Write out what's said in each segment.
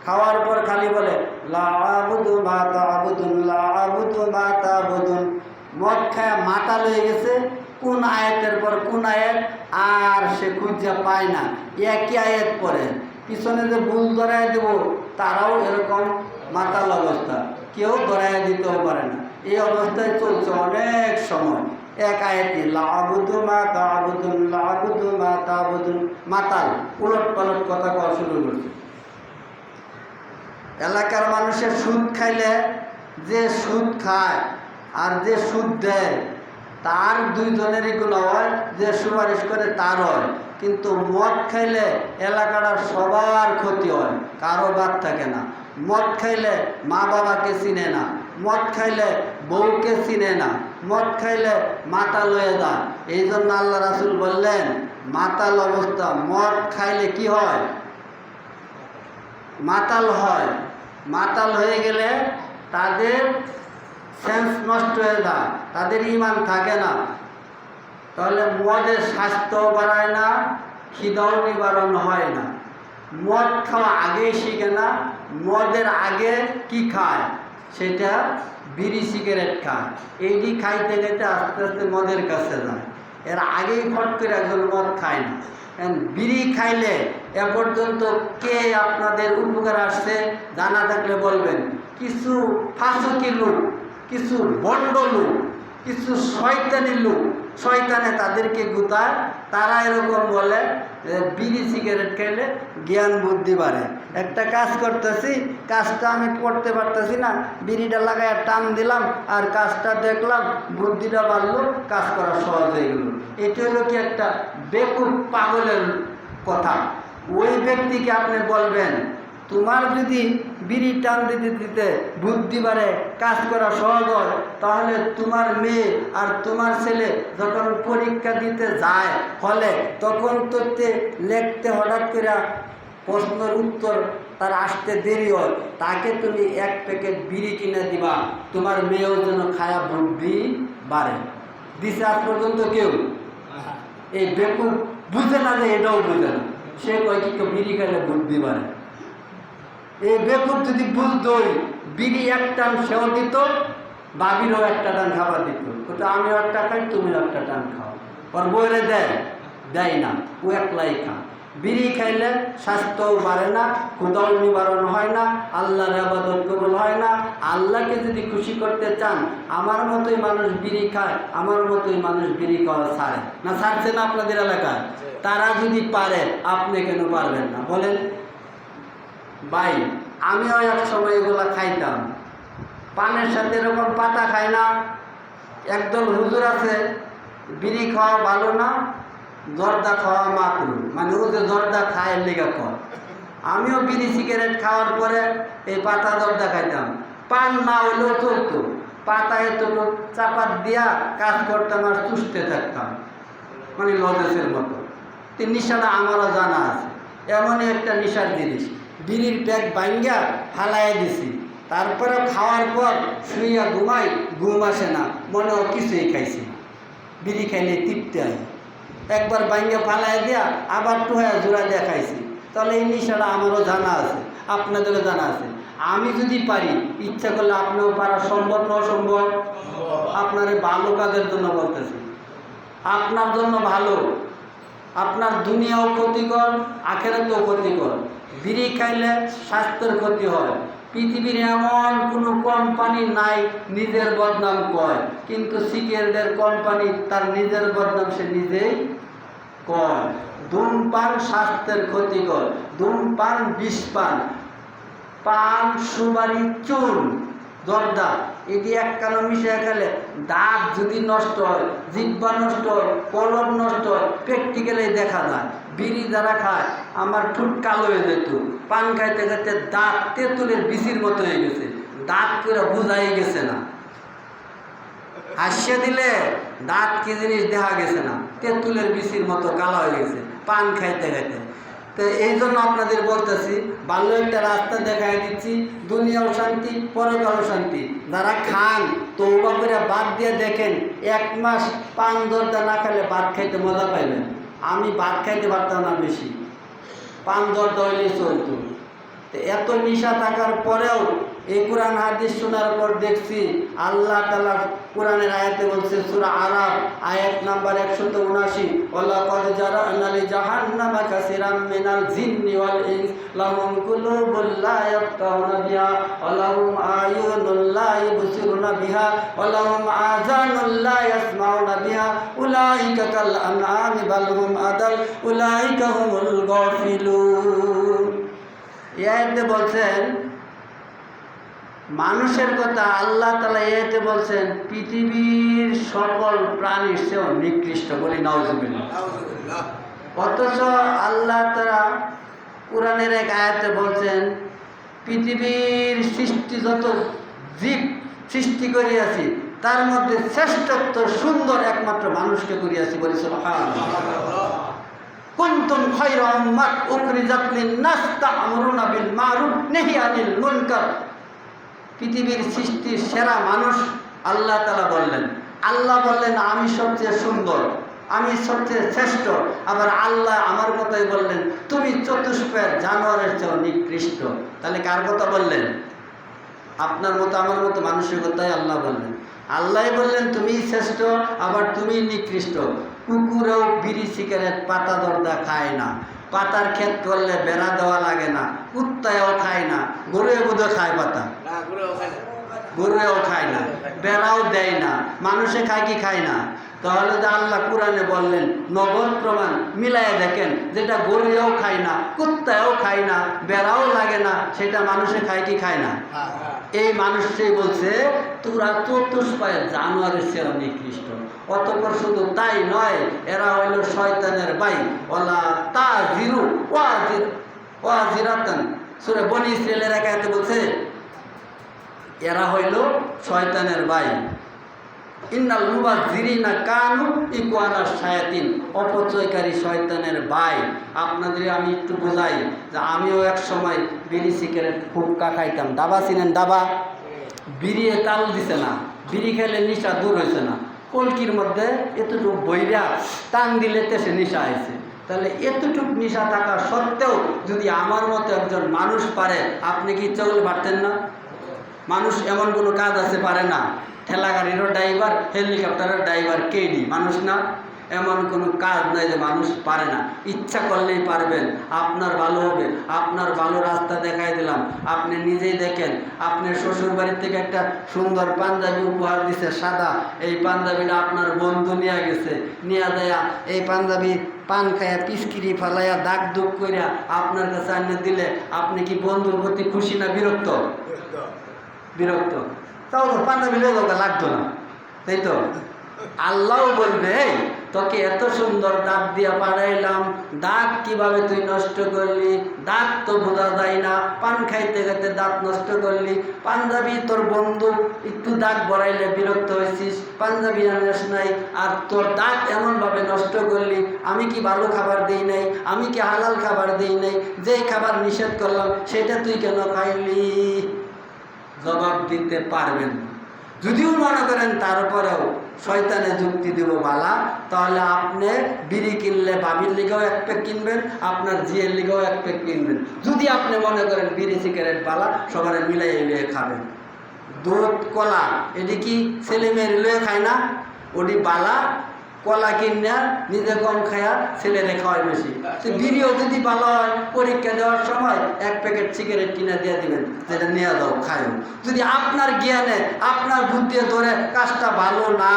খাওয়ার পর খালি বলে লা আবুদু মা তা'বুদুন, লা আবুদু মা তা'বুদুন। মদ খায় মাতাল হয়ে গেছে, কোন আয়াতের পর কোন আয়াত আর সে খুঁজে পায় না। একই আয়াত পড়ে, পিছনে যে ভুল ধরায় দেব তারাও এরকম মাতাল অবস্থা, কেউ ধরায় দিতেও পারে না। এই অবস্থায় চলছে অনেক সময়। এক আয়াতি লা আবুদু মা তা'বুদুন, লা আবুদু মা তা'বুদুন, মাতাল উলট পালট কথা কওয়া শুরু করছে। এলাকার মানুষের সুদ খাইলে, যে সুদ খায় আর যে সুদ দেয় তার দুইজনেরই গুনাহ হয়, যে সুপারিশ করে তার হয়। কিন্তু মদ খাইলে এলাকাটার সবার ক্ষতি হয়, কারো বাদ থাকে না। মদ খাইলে মা বাবাকে চিনে না, মদ খাইলে বউকে চিনে না, মদ খাইলে মাতাল হয়ে যায়। এই জন্য আল্লাহ রাসূল বললেন, মাতাল অবস্থা মদ খাইলে কি হয়? মাতাল হয়। মাতাল হয়ে গেলে তাদের সেন্স নষ্ট হয়ে যায়, তাদের ঈমান থাকে না। তাহলে মদের স্বাস্থ্যও বাড়ায় না, খিদাও নিবারণ হয় না। মদ খাওয়া আগেই শিখে না, মদের আগে কি খায়? সেটা বিড়ি সিগারেট খায়। এইটি খাইতে খাইতে আস্তে আস্তে মদের কাছে যায়। এর আগেই ফট করে একজন মদ খায় না। বিড়ি খাইলে এ পর্যন্ত কে আপনাদের উপকার আসছে জানা থাকলে বলবেন। কিছু ফাঁসকি লোক, কিছু বন্ড লোক, কিছু শয়তানি লোক, শয়তানে তাদেরকে গুতায়, তারা এরকম বলে বিড়ি সিগারেট খাইলে জ্ঞান বুদ্ধি বাড়ে। একটা কাজ করতেছি, কাজটা আমি করতে পারতেছি না, বিড়িটা লাগায় টান দিলাম আর কাজটা দেখলাম, বুদ্ধিটা বাড়লো, কাজ করা সহজ হয়ে গেল। এটা হলো কি একটা বেকুব পাগলের কথা। ওই ব্যক্তিকে আপনি বলবেন, তোমার যদি বিড়ি টান দিতে দিতে বুদ্ধি বাড়ে, কাজ করা সহজ হয়, তাহলে তোমার মেয়ে আর তোমার ছেলে যখন পরীক্ষা দিতে যায় ফলে, তখন তোতে লিখতে হঠাৎ করে প্রশ্নের উত্তর তার আসতে দেরি হয়, তাকে তুমি এক প্যাকেট বিড়ি কিনে দিবা, তোমার মেয়েও যেন খায়া বুদ্ধি বাড়ে। দিছে আজ পর্যন্ত কেউ? এই বেকুব বুঝে না, যে এটাও বুঝে না, সে কয় কি বিড়ি খাইলে বুদ্ধি বাড়ে। এই বেকুব যদি বুঝতোই, বিড়ি এক টান সেও দিত, বাবিরও একটা টান খাবার দিত। ওটা আমিও একটা খাই, তুমিও একটা টান খাও। ওর বইরে দেয় না, ও একলাই খা। বিড়ি খাইলে স্বাস্থ্যও বাড়ে না, ক্ষুধাও নিবারণ হয় না, আল্লাহর ইবাদত কবুল হয় না। আল্লাহকে যদি খুশি করতে চান, আমার মতোই মানুষ বিড়ি খায়, আমার মতোই মানুষ বিড়ি খাওয়া ছাড়ে না। ছাড়ছে না আপনাদের এলাকায়? তারা যদি পারে, আপনি কেন পারবেন না বলেন? ভাই, আমিও এক সময় এগুলা খাইতাম। পানের সাথে এরকম পাতা খাই না। একদল হুজুর আছে, বিড়ি খাওয়া ভালো না, জর্দা খাওয়া মাকরু, মানে ও যে জর্দা খায় লেগে খায়। আমিও বিড়ি সিগারেট খাওয়ার পরে এই পাতা জর্দা খাইতাম। পান না হইলেও চলতো, পাতায় তো চাপাত দিয়া কাজ করতাম আর চুষতে থাকতাম, মানে লজেসের মতো। তো নিশাটা আমারও জানা আছে। এমনই একটা নিশার জিনিস। বিড়ির প্যাক ভাঙ্গা ফালাইয়া দিছি, তারপরে খাওয়ার পর শুইয়া ঘুমাই, ঘুম আসে না, মনেও কিছুই খাইছি না। বিড়ি খাইলে তৃপ্তি হয়। একবার ভাঙ্গা ফালাই দিয়া আবার টুহায়া জোড়া দিয়া খাইছি। তাহলে এই নিশাটা আমারও জানা আছে, আপনাদেরও জানা আছে। আমি যদি পারি, ইচ্ছা করলে আপনিও পারা সম্ভব না অসম্ভব? আপনার ভালো কাজের জন্য বলতেছি, আপনার জন্য ভালো। আপনার দুনিয়াও ক্ষতিকর, আখেরাতেও ক্ষতিকর। বিড়ি খাইলে স্বাস্থ্যের ক্ষতি হয়। পৃথিবীর এমন কোনো কোম্পানি নাই নিজের বদনাম কয়, কিন্তু সিগারেটের কোম্পানি তার নিজের বদনাম সে নিজেই কয়। ধূমপান স্বাস্থ্যের ক্ষতিকর, ধূমপান বিষপান, পান সুপারি চুন জর্দা, এটি এক কালো মিশিয়ে খেলে দাঁত যদি নষ্ট হয়, জিহ্বা নষ্ট হয়, কলম নষ্ট হয়, প্র্যাকটিক্যালি দেখা যায়। বিড়ি যারা খায়, আমার ঠোঁট কালো হয়ে যেত, পান খাইতে খাইতে দাঁত তেঁতুলের বিচির মতো হয়ে গেছে, দাঁত করে বোঝাই গেছে না। হাসিয়ে দিলে দাঁত কি জিনিস দেখা গেছে না, তেঁতুলের বিচির মতো কালো হয়ে গেছে পান খাইতে খাইতে। তো এই জন্য আপনাদের বলতেছি, ভালো একটা রাস্তা দেখাই দিচ্ছি, দুনিয়াও শান্তি, পরকালও শান্তি। যারা খান তওবা করে বাদ দিয়ে দেখেন, 1 মাস পান জর্দা না খেলে ভাত খাইতে মজা পাইবেন। আমি ভাত খাইতে পারতাম না বেশি, পান জর্দা হইলেই চলতো। এত নিশা থাকার পরেও এই কোরআন হাদিস শোনার পর দেখছি আল্লাহ তাআলা কোরআনের আয়াতে বলছে, সূরা আরাফ আয়াত নাম্বার 179, ওয়ালাকাদ জারা'না লি জাহান্নামা কাসীরাম মিনাল জিন্নি ওয়াল ইনস লাহুম কুলুবুন লা ইয়াফকাহুনা বিহা ওয়া লাহুম আয়ুনুন লা ইবসিরুনা বিহা ওয়া লাহুম আযানুন লা ইয়াসমাউনা বিহা উলাইকা কাল আনআমি বাল হুম আদাল উলাইকা হুমুল গাফিলুন। এই আয়াতে বলছেন মানুষের কথা আল্লাহ তাআলা এতে বলছেন পৃথিবীর সকল প্রাণীর চেয়েও নিকৃষ্ট, বলি নাউজুবিল্লাহ। অথচ আল্লাহ তাআলা কোরআনের এক আয়াতে বলছেন পৃথিবীর সৃষ্টি যত জীব সৃষ্টি করিয়াছি তার মধ্যে শ্রেষ্ঠত্ব সুন্দর একমাত্র মানুষকে করিয়াছি, বলি সুবহানাল্লাহ। কুনতুম খায়রা উম্মাত উখরিজাত লিন-নাস তা'মুরুনা বিল মা'রুফ নাহি আনিল মুনকার। পৃথিবীর সৃষ্টির সেরা মানুষ আল্লাহ তাআলা বললেন। আল্লাহ বললেন আমি সবচেয়ে সুন্দর, আমি সবচেয়ে শ্রেষ্ঠ। আবার আল্লাহ আমার কথাই বললেন তুমি চতুষ্পের জানোয়ারের চেয়েও নিকৃষ্ট। তাহলে কার কথা বললেন? আপনার মতো আমার মতো মানুষের কথাই আল্লাহ বললেন। আল্লাহ বললেন তুমি শ্রেষ্ঠ, আবার তুমি নিকৃষ্ট। কুকুরেও বিড়ি সিগারেট পাতা দরদা খায় না, পাতার ক্ষেত করলে বেড়া দেওয়া লাগে না, কুত্তায়ও খায় না, গরুয়ে বুধে খায় পাতা, গরুয়েও খায় না, বেড়াও দেয় না, মানুষে খায় কি খায় না? তাহলে যে আল্লাহ কোরআনে বললেন নগদ প্রমাণ মিলাইয়া দেখেন, যেটা গরুয়েও খায় না, কুত্তায়ও খায় না, বেড়াও লাগে না, সেটা মানুষে খায় কি খায় না? এই মানুষটাই বলছে তোরা চতুষ্পায় জানোয়ারের চেয়ে নিকৃষ্ট। অতঃপর শুধু তাই নয়, এরা হইল শয়তানের ভাই। ওয়ালা তাজিরু ওয়াজিরাতান, সূরা বনী ইসরাঈলের আয়াতে বলছে এরা হইল শয়তানের ভাই। ইন্নাল মুবাযযিরিনা কানু ইখওয়ানাশ শায়াতিন, অপচয়কারী শয়তানের ভাই। আপনাদের আমি একটু বোঝাই যে আমিও এক সময় বিড়ি সিগারেট হুক্কা খাইতাম। দাবা চিনেন? দাবা বিড়িয়ে তাল দিছে না, বিড়ি খেলে নিশা দূর হয়েছে না। কলকির মধ্যে এতটুকু বইরা টান দিলে তেসে নিশা আইছে। তাহলে এতটুকু নিশা থাকা সত্ত্বেও যদি আমার মতো একজন মানুষ পারে, আপনি কি ইচ্ছা করলে পারতেন না? মানুষ এমন কোনো কাজ আছে পারে না? ঠেলা গাড়িরও ড্রাইভার, হেলিকপ্টারের ড্রাইভার, কেডি মানুষ না? এমন কোনো কাজ নাই যে মানুষ পারে না। ইচ্ছা করলেই পারবেন। আপনার ভালো হবে, আপনার ভালো রাস্তা দেখাই দিলাম। আপনি নিজেই দেখেন, আপনার শ্বশুর বাড়ির থেকে একটা সুন্দর পাঞ্জাবি উপহার দিছে সাদা, এই পাঞ্জাবিটা আপনার বন্ধু নিয়ে গেছে, নিয়ে দেয়া এই পাঞ্জাবি পান খায়া পিচকিরি ফালাইয়া দাগ দুগ করিয়া আপনার কাছে আনিয়ে দিলে আপনি কি বন্ধুর প্রতি খুশি না বিরক্ত? বিরক্ত। তাও তো পাঞ্জাবি লোক লাগতো না, তাই তো? আল্লাহও বলবে তোকে এত সুন্দর দাঁত দিয়া পাঠাইলাম, দাঁত কিভাবে তুই নষ্ট করলি? দাঁত তো বোঝা যায় না, পান খাইতে খাইতে দাঁত নষ্ট করলি। পাঞ্জাবি তোর বন্ধু একটু দাঁত বড়াইলে বিরক্ত হয়েছিস, পাঞ্জাবি আনিস নাই, আর তোর দাঁত এমনভাবে নষ্ট করলি। আমি কি ভালো খাবার দিই নাই? আমি কি হালাল খাবার দিই নাই? যেই খাবার নিষেধ করলাম সেটা তুই কেন খাইলি? জবাব দিতে পারবেন না। যদিও মনে করেন তারপরেও শয়তানে যুক্তি দিব বালা, তাহলে আপনি বিড়ি কিনলে বাবির লিগেও এক প্যাক কিনবেন, আপনার জিয়ের লিগেও এক প্যাক কিনবেন। যদি আপনি মনে করেন বিড়ি সিগারেট বালা, সবার মিলাই লিয়ে খাবেন। দুধ কলা এটি কি ছেলে মেয়ের লিয়ে খায় না? ওটি বালা, কলা কিনা নিজে কম খায়া ছেলেরে খাওয়ায় বেশি। তো বিড়িও যদি ভালো হয়, পরীক্ষা দেওয়ার সময় এক প্যাকেট সিগারেট কিনা দিয়ে দিবেন, যেটা নিয়ে দাও খায়ও। যদি আপনার জ্ঞানে আপনার বুদ্ধি ধরে কাজটা ভালো না,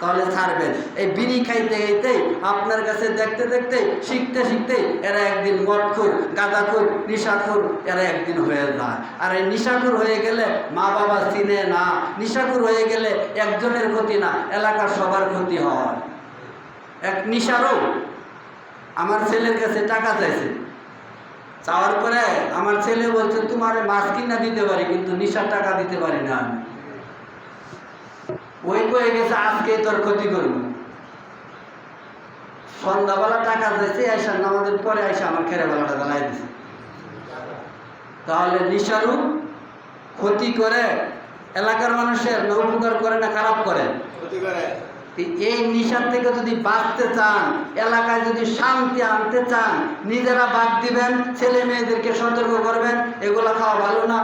তাহলে ছাড়বেন। এই বিড়ি খাইতে খাইতেই আপনার কাছে দেখতে দেখতে শিখতে শিখতে এরা একদিন মদখোর, গাঁজাখোর, নিশাখোর এরা একদিন হয়ে যায়। আর এই নিশাখোর হয়ে গেলে মা বাবা চিনে না। নিশাখোর হয়ে গেলে একজনের ক্ষতি না, এলাকার সবার ক্ষতি হয়। এক নিশারও আমার ছেলের কাছে টাকা চাইছে, চাওয়ার পরে আমার ছেলে বলছে তোমার মাছ কিনা দিতে পারি, কিন্তু নিশার টাকা দিতে পারি না। ওই কয়ে গেছে আজকে তোর ক্ষতি করবো। সন্ধ্যাবেলা টাকা চাইছে, আইসা নামাজের পরে আইসা আমার খেরে বেলাটা জ্বালাই দিছে। তাহলে নিশারু ক্ষতি করে এলাকার মানুষের উপকার করে না খারাপ করে? এই নিশার থেকে যদি বাঁচতে চান, এলাকায় যদি শান্তি আনতে চান, নিজেরা বাদ দিবেন, ছেলে মেয়েদেরকে সতর্ক করবেন, এগুলো খাওয়া ভালো না।